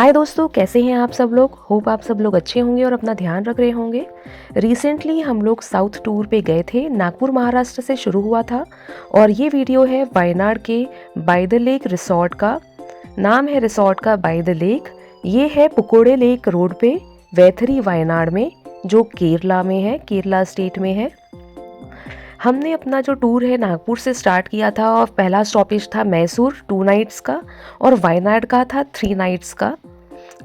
हाय दोस्तों, कैसे हैं आप सब लोग। होप आप सब लोग अच्छे होंगे और अपना ध्यान रख रहे होंगे। रिसेंटली हम लोग साउथ टूर पे गए थे। नागपुर महाराष्ट्र से शुरू हुआ था और ये वीडियो है वायनाड के बाय द लेक रिसोर्ट का। नाम है रिसोर्ट का बाय द लेक। ये है पुकोड़े लेक रोड पे, वैथरी वायनाड में, जो केरला में है, केरला स्टेट में है। हमने अपना जो टूर है नागपुर से स्टार्ट किया था और पहला स्टॉपेज था मैसूर 2 नाइट्स का और वायनाड का था 3 नाइट्स का।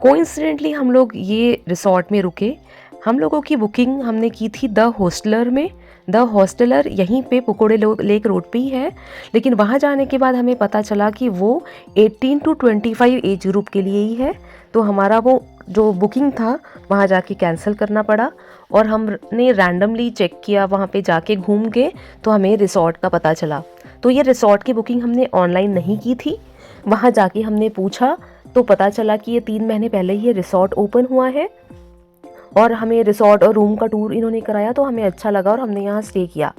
कोइंसिडेंटली हम लोग ये रिसोर्ट में रुके। हम लोगों की बुकिंग हमने की थी द हॉस्टलर में। द हॉस्टलर यहीं पे पुकोड़े लेक रोड पे ही है, लेकिन वहाँ जाने के बाद हमें पता चला कि वो 18 टू 25 एज ग्रुप के लिए ही है। तो हमारा वो जो बुकिंग था वहाँ जाके कैंसिल करना पड़ा और हमने रैंडमली चेक किया वहाँ पे जाके घूम के, तो हमें रिसोर्ट का पता चला। तो ये रिसोर्ट की बुकिंग हमने ऑनलाइन नहीं की थी। वहाँ जाके हमने पूछा तो पता चला कि ये 3 महीने पहले ही ये रिसोर्ट ओपन हुआ है और हमें रिसोर्ट और रूम का टूर इन्होंने कराया, तो हमें अच्छा लगा और हमने यहाँ स्टे किया।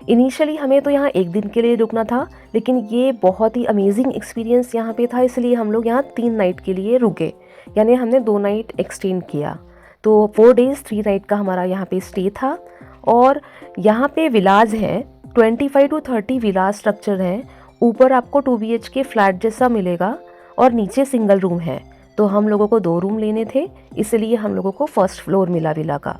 इनिशियली हमें तो यहाँ 1 दिन के लिए रुकना था, लेकिन ये बहुत ही अमेजिंग एक्सपीरियंस यहाँ पे था, इसलिए हम लोग यहाँ 3 नाइट के लिए रुके, यानी हमने 2 नाइट एक्सटेंड किया। तो 4 डेज़ 3 नाइट का हमारा यहाँ पे स्टे था। और यहाँ पे विलाज हैं, 25 टू 30 विलाज स्ट्रक्चर हैं। ऊपर आपको 2 BHK फ्लैट जैसा मिलेगा और नीचे सिंगल रूम है। तो हम लोगों को 2 रूम लेने थे, इसलिए हम लोगों को फर्स्ट फ्लोर मिला विला का।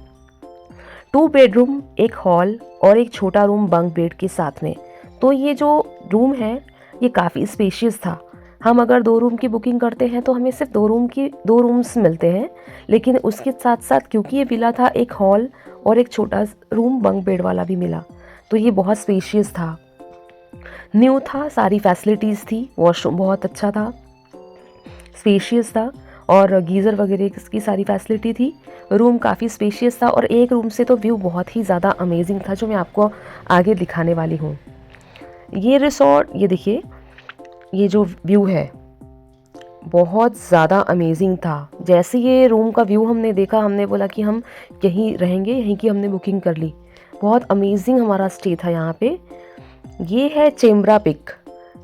2 बेडरूम, एक हॉल और एक छोटा रूम बंक बेड के साथ में। तो ये जो रूम है ये काफ़ी स्पेशियस था। हम अगर 2 रूम की बुकिंग करते हैं तो हमें सिर्फ 2 रूम्स मिलते हैं, लेकिन उसके साथ साथ क्योंकि ये विला था, एक हॉल और एक छोटा रूम बंक बेड वाला भी मिला। तो ये बहुत स्पेशियस था, न्यू था, सारी फैसिलिटीज़ थी। वॉशरूम बहुत अच्छा था, स्पेशियस था और गीज़र वगैरह की सारी फैसिलिटी थी। रूम काफ़ी स्पेशियस था और एक रूम से तो व्यू बहुत ही ज़्यादा अमेजिंग था, जो मैं आपको आगे दिखाने वाली हूँ। ये रिसोर्ट, ये देखिए, ये जो व्यू है बहुत ज़्यादा अमेजिंग था। जैसे ये रूम का व्यू हमने देखा, हमने बोला कि हम यहीं रहेंगे, यहीं की हमने बुकिंग कर ली। बहुत अमेजिंग हमारा स्टे था यहाँ पे। ये है चेम्ब्रा पिक।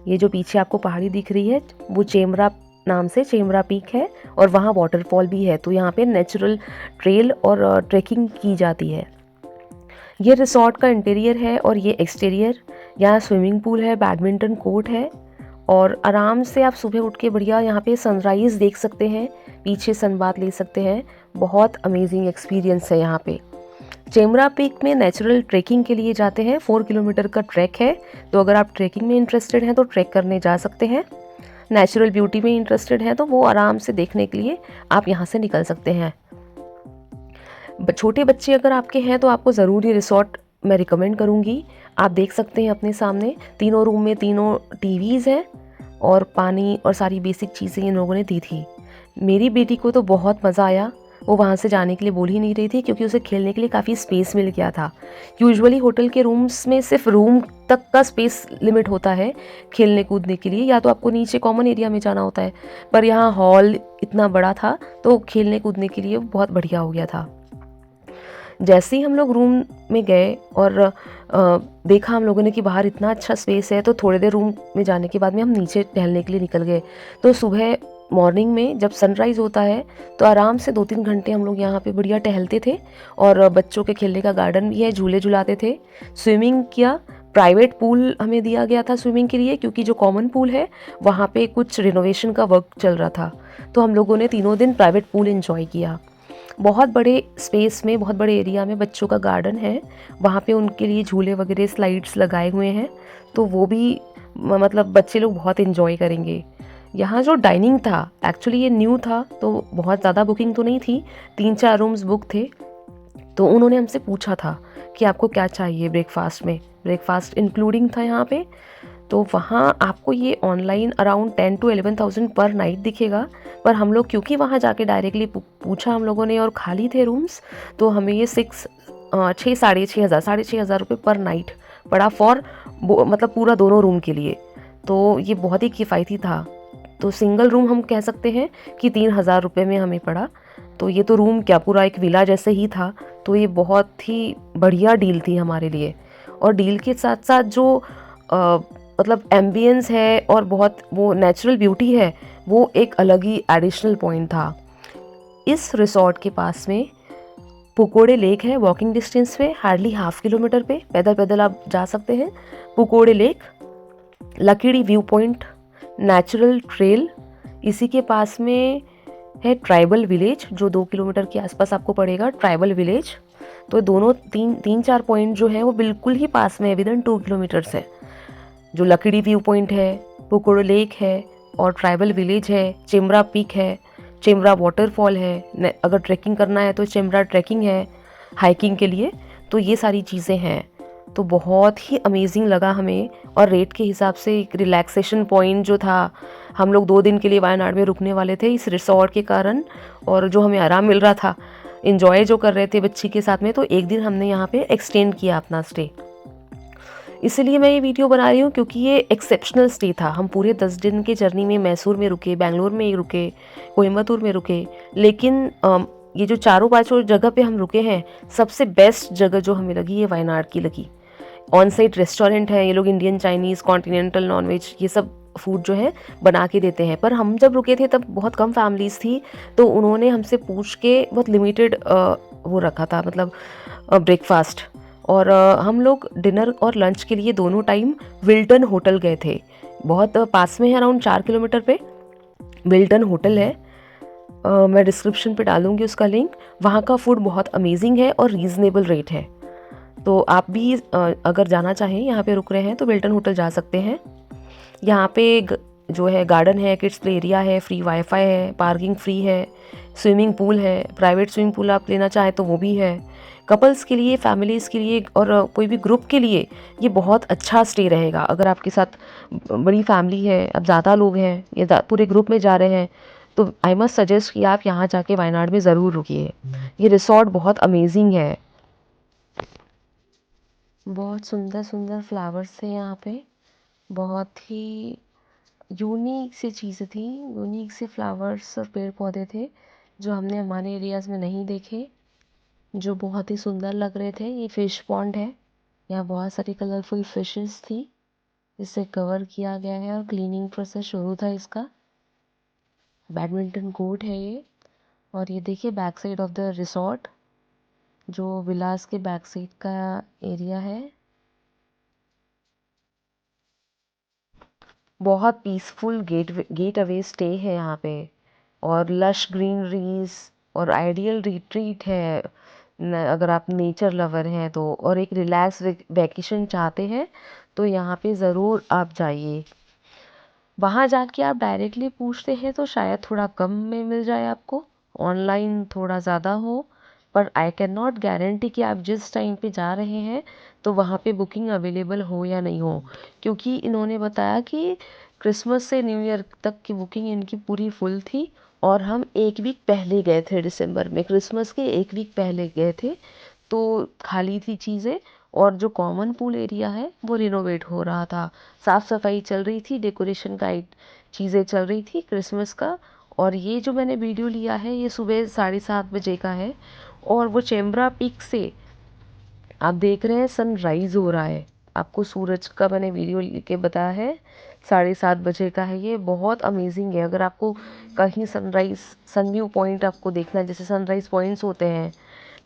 ये जो पीछे आपको पहाड़ी दिख रही है वो चेम्ब्रा नाम से चेम्ब्रा पीक है और वहाँ वाटरफॉल भी है। तो यहाँ पे नेचुरल ट्रेल और ट्रैकिंग की जाती है। ये रिसोर्ट का इंटीरियर है और ये एक्सटीरियर। यहाँ स्विमिंग पूल है, बैडमिंटन कोर्ट है और आराम से आप सुबह उठ के बढ़िया यहाँ पे सनराइज़ देख सकते हैं, पीछे सनबाथ ले सकते हैं। बहुत अमेजिंग एक्सपीरियंस है यहाँ पे। चेम्ब्रा पीक में नेचुरल ट्रैकिंग के लिए जाते हैं। 4 किलोमीटर का ट्रैक है, तो अगर आप ट्रैकिंग में इंटरेस्टेड हैं तो ट्रैक करने जा सकते हैं। नेचुरल ब्यूटी में इंटरेस्टेड हैं तो वो आराम से देखने के लिए आप यहाँ से निकल सकते हैं। छोटे बच्चे अगर आपके हैं तो आपको ज़रूर ये रिसोर्ट मैं रिकमेंड करूँगी। आप देख सकते हैं अपने सामने, तीनों रूम में तीनों टीवीज़ हैं और पानी और सारी बेसिक चीज़ें इन लोगों ने दी थी। मेरी बेटी को तो बहुत मज़ा आया। वो वहाँ से जाने के लिए बोल ही नहीं रही थी, क्योंकि उसे खेलने के लिए काफ़ी स्पेस मिल गया था। यूजुअली होटल के रूम्स में सिर्फ रूम तक का स्पेस लिमिट होता है खेलने कूदने के लिए, या तो आपको नीचे कॉमन एरिया में जाना होता है, पर यहाँ हॉल इतना बड़ा था तो खेलने कूदने के लिए बहुत बढ़िया हो गया था। जैसे ही हम लोग रूम में गए और देखा हम लोगों ने कि बाहर इतना अच्छा स्पेस है, तो थोड़ी देर रूम में जाने के बाद में हम नीचे टहलने के लिए निकल गए। तो सुबह मॉर्निंग में जब सनराइज़ होता है तो आराम से 2-3 घंटे हम लोग यहाँ पे बढ़िया टहलते थे और बच्चों के खेलने का गार्डन भी है, झूले झुलाते थे, स्विमिंग किया। प्राइवेट पूल हमें दिया गया था स्विमिंग के लिए, क्योंकि जो कॉमन पूल है वहाँ पे कुछ रिनोवेशन का वर्क चल रहा था। तो हम लोगों ने तीनों दिन प्राइवेट पूल एंजॉय किया। बहुत बड़े स्पेस में, बहुत बड़े एरिया में बच्चों का गार्डन है, वहाँ पे उनके लिए झूले वगैरह स्लाइड्स लगाए हुए हैं, तो वो भी मतलब बच्चे लोग बहुत एंजॉय करेंगे। यहाँ जो डाइनिंग था, एक्चुअली ये न्यू था तो बहुत ज़्यादा बुकिंग तो नहीं थी, 3-4 रूम्स बुक थे। तो उन्होंने हमसे पूछा था कि आपको क्या चाहिए ब्रेकफास्ट में। ब्रेकफास्ट इंक्लूडिंग था यहाँ पे। तो वहाँ आपको ये ऑनलाइन अराउंड 10 to 11,000 पर नाइट दिखेगा, पर हम लोग क्योंकि वहाँ जाके डायरेक्टली पूछा हम लोगों ने और खाली थे रूम्स, तो हमें ये 6,500 रुपये पर नाइट पड़ा फॉर मतलब पूरा दोनों रूम के लिए। तो ये बहुत ही किफ़ायती था। तो सिंगल रूम हम कह सकते हैं कि 3,000 रुपये में हमें पड़ा। तो ये तो रूम क्या, पूरा एक विला जैसे ही था। तो ये बहुत ही बढ़िया डील थी हमारे लिए। और डील के साथ साथ जो मतलब एम्बियंस है और बहुत वो नेचुरल ब्यूटी है, वो एक अलग ही एडिशनल पॉइंट था। इस रिसोर्ट के पास में पुकोड़े लेक है, वॉकिंग डिस्टेंस पे, हार्डली हाफ किलोमीटर पे पैदल पैदल आप जा सकते हैं। Pookode lake, Lakkidi view point, natural trail, इसी के पास में है ट्राइबल विलेज जो 2 किलोमीटर के आसपास आपको पड़ेगा, ट्राइबल विलेज। तो दोनों तीन चार पॉइंट जो है वो बिल्कुल ही पास में है, विदिन 2 किलोमीटर्स है। जो लकीड़ी व्यू पॉइंट है, पुकोड़े लेक है और ट्राइबल विलेज है, चेम्बरा पीक है, चेम्बरा वाटरफॉल है, अगर ट्रैकिंग करना है तो चेम्बरा ट्रैकिंग है हाइकिंग के लिए। तो ये सारी चीज़ें हैं। तो बहुत ही अमेजिंग लगा हमें, और रेट के हिसाब से एक रिलैक्सेशन पॉइंट जो था, हम लोग 2 दिन के लिए वायनाड में रुकने वाले थे इस रिसोर्ट के कारण, और जो हमें आराम मिल रहा था, इन्जॉय जो कर रहे थे बच्ची के साथ में, तो एक दिन हमने यहाँ पे एक्सटेंड किया अपना स्टे। इसलिए मैं ये वीडियो बना रही हूँ क्योंकि ये एक्सेप्शनल स्टे था। हम पूरे 10 दिन के जर्नी में मैसूर में रुके, बेंगलोर में रुके, कोयम्बतूर में रुके, लेकिन ये जो चारों पांचों जगह पे हम रुके हैं, सबसे बेस्ट जगह जो हमें लगी ये वायनाड की लगी। ऑन साइट रेस्टोरेंट है, ये लोग इंडियन, चाइनीज़, कॉन्टिनेंटल, नॉनवेज ये सब फूड जो है बना के देते हैं। पर हम जब रुके थे तब बहुत कम फैमिलीज़ थी, तो उन्होंने हमसे पूछ के बहुत लिमिटेड वो रखा था, मतलब ब्रेकफास्ट। और हम लोग डिनर और लंच के लिए दोनों टाइम विल्टन होटल गए थे। बहुत पास में है, अराउंड 4 किलोमीटर पे विल्टन होटल है। मैं डिस्क्रिप्शन पे डालूंगी उसका लिंक। वहाँ का फूड बहुत अमेजिंग है और रीज़नेबल रेट है। तो आप भी अगर जाना चाहें, यहाँ पे रुक रहे हैं तो विल्टन होटल जा सकते हैं। यहाँ पे जो है गार्डन है, किड्स प्ले एरिया है, फ्री वाईफाई है, पार्किंग फ्री है, स्विमिंग पूल है, प्राइवेट स्विमिंग पूल आप लेना चाहें तो वो भी है। कपल्स के लिए, फैमिलीज़ के लिए और कोई भी ग्रुप के लिए ये बहुत अच्छा स्टे रहेगा। अगर आपके साथ बड़ी फैमिली है, अब ज़्यादा लोग हैं, ये पूरे ग्रुप में जा रहे हैं, तो आई मस्ट सजेस्ट कि आप यहाँ जाके वायनाड में ज़रूर रुकिए। ये रिसोर्ट बहुत अमेजिंग है। बहुत सुंदर सुंदर फ्लावर्स थे यहाँ पे, बहुत ही यूनिक सी चीज़ें थी, यूनिक से फ्लावर्स और पेड़ पौधे थे जो हमने हमारे एरियाज़ में नहीं देखे, जो बहुत ही सुंदर लग रहे थे। ये फिश पॉन्ड है, यहाँ बहुत सारी कलरफुल फिशेस थी, इसे कवर किया गया है और क्लीनिंग प्रोसेस शुरू था इसका। बैडमिंटन कोर्ट है ये, और ये देखिए back side of the resort, जो विलास के बैक साइड का एरिया है। बहुत पीसफुल गेट अवे स्टे है यहाँ पे, और लश ग्रीनरीज और आइडियल रिट्रीट है अगर आप नेचर लवर हैं तो, और एक रिलैक्स वैकेशन चाहते हैं तो यहाँ पे ज़रूर आप जाइए। वहाँ जाके आप डायरेक्टली पूछते हैं तो शायद थोड़ा कम में मिल जाए आपको, ऑनलाइन थोड़ा ज़्यादा हो, पर आई कैन नॉट गारंटी कि आप जिस टाइम पे जा रहे हैं तो वहाँ पे बुकिंग अवेलेबल हो या नहीं हो, क्योंकि इन्होंने बताया कि क्रिसमस से न्यू ईयर तक की बुकिंग इनकी पूरी फुल थी, और हम 1 वीक पहले गए थे, दिसंबर में, क्रिसमस के 1 वीक पहले गए थे, तो खाली थी चीज़ें। और जो कॉमन पूल एरिया है वो रिनोवेट हो रहा था, साफ़ सफाई चल रही थी, डेकोरेशन का चीज़ें चल रही थी क्रिसमस का। और ये जो मैंने वीडियो लिया है ये सुबह 7:30 बजे का है, और वो चेम्बरा पीक से आप देख रहे हैं सनराइज़ हो रहा है। आपको सूरज का मैंने वीडियो लेके बताया है, 7:30 बजे का है ये, बहुत अमेजिंग है। अगर आपको कहीं सनराइज़, सन व्यू पॉइंट आपको देखना है, जैसे सनराइज़ पॉइंट्स होते हैं,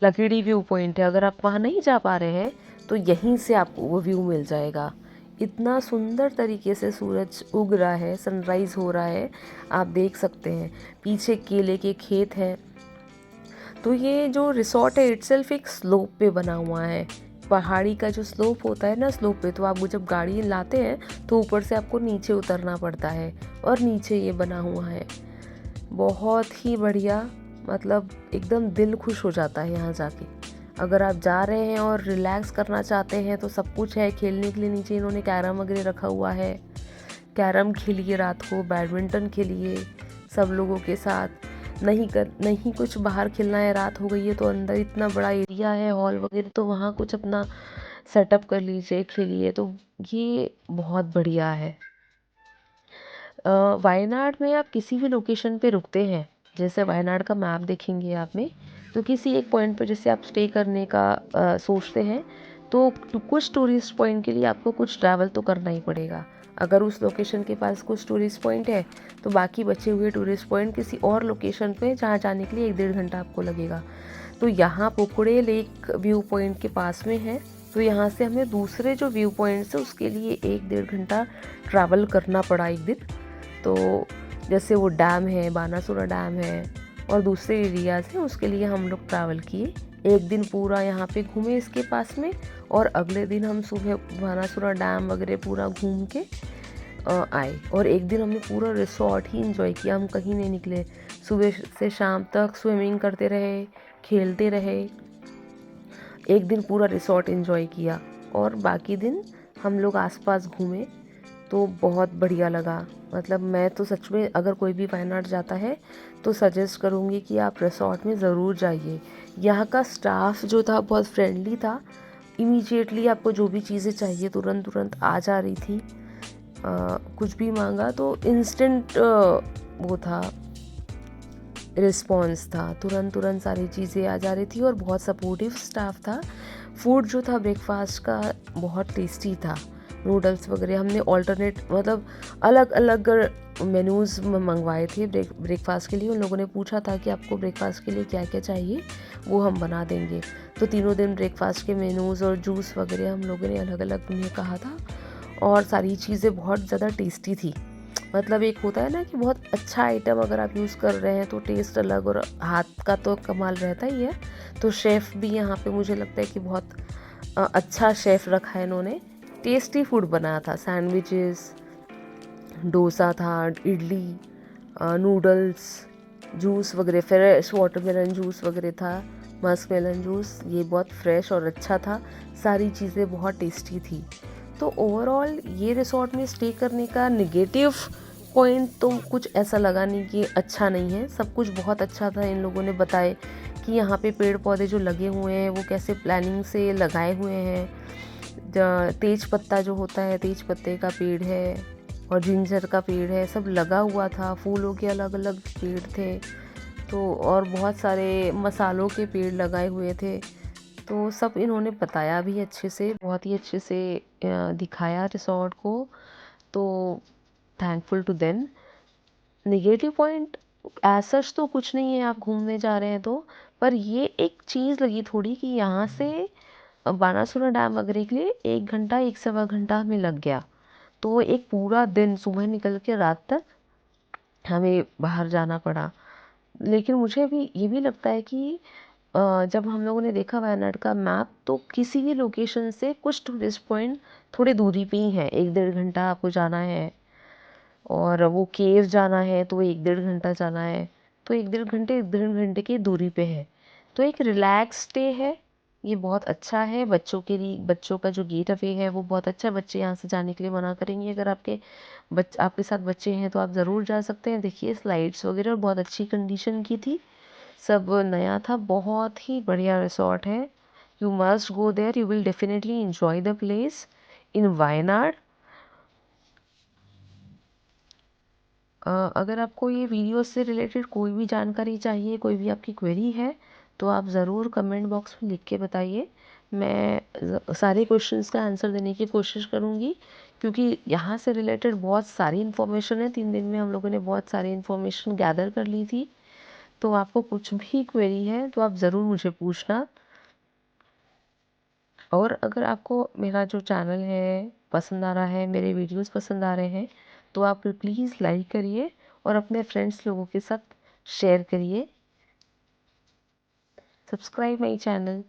लकीड़ी व्यू पॉइंट है, अगर आप वहाँ नहीं जा पा रहे हैं तो यहीं से आपको वो व्यू मिल जाएगा। इतना सुंदर तरीके से सूरज उग रहा है, सनराइज़ हो रहा है, आप देख सकते हैं। पीछे केले के खेत हैं। तो ये जो रिसोर्ट है इटसेल्फ एक स्लोप पे बना हुआ है। पहाड़ी का जो स्लोप होता है ना, स्लोप पे तो आप जब गाड़ी लाते हैं तो ऊपर से आपको नीचे उतरना पड़ता है, और नीचे ये बना हुआ है। बहुत ही बढ़िया, मतलब एकदम दिल खुश हो जाता है यहाँ जाके। अगर आप जा रहे हैं और रिलैक्स करना चाहते हैं तो सब कुछ है खेलने के लिए। नीचे इन्होंने कैरम वगैरह रखा हुआ है, कैरम खेलिए रात को, बैडमिंटन खेलिए सब लोगों के साथ। नहीं कुछ बाहर खेलना है, रात हो गई है, तो अंदर इतना बड़ा एरिया है, हॉल वगैरह, तो वहाँ कुछ अपना सेटअप कर लीजिए, खेलिए। तो ये बहुत बढ़िया है। वायनाड में आप किसी भी लोकेशन पे रुकते हैं, जैसे वायनाड का मैप देखेंगे आप में, तो किसी एक पॉइंट पर जैसे आप स्टे करने का सोचते हैं, तो कुछ टूरिस्ट पॉइंट के लिए आपको कुछ ट्रैवल तो करना ही पड़ेगा। अगर उस लोकेशन के पास कुछ टूरिस्ट पॉइंट है तो बाकी बचे हुए टूरिस्ट पॉइंट किसी और लोकेशन पे जहाँ जाने के लिए 1-1.5 घंटा आपको लगेगा। तो यहाँ पुकुड़े लेक व्यू पॉइंट के पास में है, तो यहाँ से हमें दूसरे जो व्यू पॉइंट्स है उसके लिए 1-1.5 घंटा ट्रैवल करना पड़ा एक दिन। तो जैसे वो डैम है, बानासुरा डैम है और दूसरे एरियाज़ हैं, उसके लिए हम लोग ट्रैवल किए। एक दिन पूरा यहाँ पे घूमे इसके पास में और अगले दिन हम सुबह बानासुरा डैम वगैरह पूरा घूम के आए। और एक दिन हमने पूरा रिसोर्ट ही इंजॉय किया, हम कहीं नहीं निकले। सुबह से शाम तक स्विमिंग करते रहे, खेलते रहे। एक दिन पूरा रिसोर्ट इंजॉय किया और बाकी दिन हम लोग आसपास घूमे। तो बहुत बढ़िया लगा। मतलब मैं तो सच में अगर कोई भी वायनाड जाता है तो सजेस्ट करूँगी कि आप रिसोर्ट में ज़रूर जाइए। यहाँ का स्टाफ जो था बहुत फ्रेंडली था, इमीडिएटली आपको जो भी चीज़ें चाहिए तुरंत तुरंत आ जा रही थी। कुछ भी मांगा तो इंस्टेंट वो था, रिस्पॉन्स था, तुरंत तुरंत सारी चीज़ें आ जा रही थी और बहुत सपोर्टिव स्टाफ था। फूड जो था ब्रेकफास्ट का बहुत टेस्टी था। नूडल्स वगैरह हमने ऑल्टरनेट मतलब अलग अलग मेन्यूज़ मंगवाए थे ब्रेकफास्ट के लिए। उन लोगों ने पूछा था कि आपको ब्रेकफास्ट के लिए क्या क्या चाहिए, वो हम बना देंगे। तो तीनों दिन ब्रेकफास्ट के मेन्यूज़ और जूस वगैरह हम लोगों ने अलग अलग उन्हें कहा था और सारी चीज़ें बहुत ज़्यादा टेस्टी थी। मतलब एक होता है ना कि बहुत अच्छा आइटम अगर आप यूज़ कर रहे हैं तो टेस्ट अलग और हाथ का तो कमाल रहता ही है। तो शेफ़ भी यहाँ पे मुझे लगता है कि बहुत अच्छा शेफ़ रखा है इन्होंने। टेस्टी फूड बनाया था, सैंडविचेस, डोसा था, इडली, नूडल्स, जूस वगैरह, फ्रेश वाटरमेलन जूस वगैरह था, मस्क मेलन जूस, ये बहुत फ्रेश और अच्छा था। सारी चीज़ें बहुत टेस्टी थी। तो ओवरऑल ये रिसोर्ट में स्टे करने का नेगेटिव पॉइंट तो कुछ ऐसा लगा नहीं कि अच्छा नहीं है। सब कुछ बहुत अच्छा था। इन लोगों ने बताए कि यहाँ पे पेड़ पौधे जो लगे हुए हैं वो कैसे प्लानिंग से लगाए हुए हैं। तेज पत्ता जो होता है, तेज पत्ते का पेड़ है और जिंजर का पेड़ है, सब लगा हुआ था। फूलों के अलग अलग पेड़ थे तो और बहुत सारे मसालों के पेड़ लगाए हुए थे। तो सब इन्होंने बताया भी अच्छे से, बहुत ही अच्छे से दिखाया रिसोर्ट को। तो thankful to them. Negative point ऐसा तो कुछ नहीं है आप घूमने जा रहे हैं तो, पर ये एक चीज़ लगी थोड़ी कि यहाँ से बानासुरा डैम वगैरह के लिए 1 घंटा 1-1.25 घंटा हमें लग गया। तो एक पूरा दिन सुबह निकल के रात तक हमें बाहर जाना पड़ा। लेकिन मुझे भी ये भी लगता है कि जब हम लोगों ने देखा वायनाड का मैप तो किसी भी लोकेशन से कुछ टूरिस्ट पॉइंट थोड़ी दूरी पे ही है, 1-1.5 घंटा आपको जाना है। और वो केव जाना है तो 1-1.5 घंटा जाना है। तो 1-1.5 घंटे की दूरी पे है। तो एक रिलैक्स स्टे है, ये बहुत अच्छा है। बच्चों के लिए, बच्चों का जो गेट अवे है वो बहुत अच्छा है। बच्चे यहाँ से जाने के लिए मना करेंगे। अगर आपके साथ बच्चे हैं तो आप ज़रूर जा सकते हैं। देखिए स्लाइड्स वगैरह बहुत अच्छी कंडीशन की थी, सब नया था। बहुत ही बढ़िया रिसोर्ट है। You must go there, you will definitely enjoy the place in Wayanad. अगर आपको ये वीडियो से रिलेटेड कोई भी जानकारी चाहिए, कोई भी आपकी क्वेरी है तो आप ज़रूर कमेंट बॉक्स में लिख के बताइए। मैं सारे क्वेश्चंस का आंसर देने की कोशिश करूँगी, क्योंकि यहाँ से रिलेटेड बहुत सारी इन्फॉर्मेशन है। 3 दिन में हम लोगों ने बहुत सारी इन्फॉर्मेशन गैदर कर ली थी। तो आपको कुछ भी क्वेरी है तो आप ज़रूर मुझे पूछना। और अगर आपको मेरा जो चैनल है पसंद आ रहा है, मेरे वीडियोस पसंद आ रहे हैं, तो आप प्लीज़ लाइक करिए और अपने फ्रेंड्स लोगों के साथ शेयर करिए। Subscribe my channel.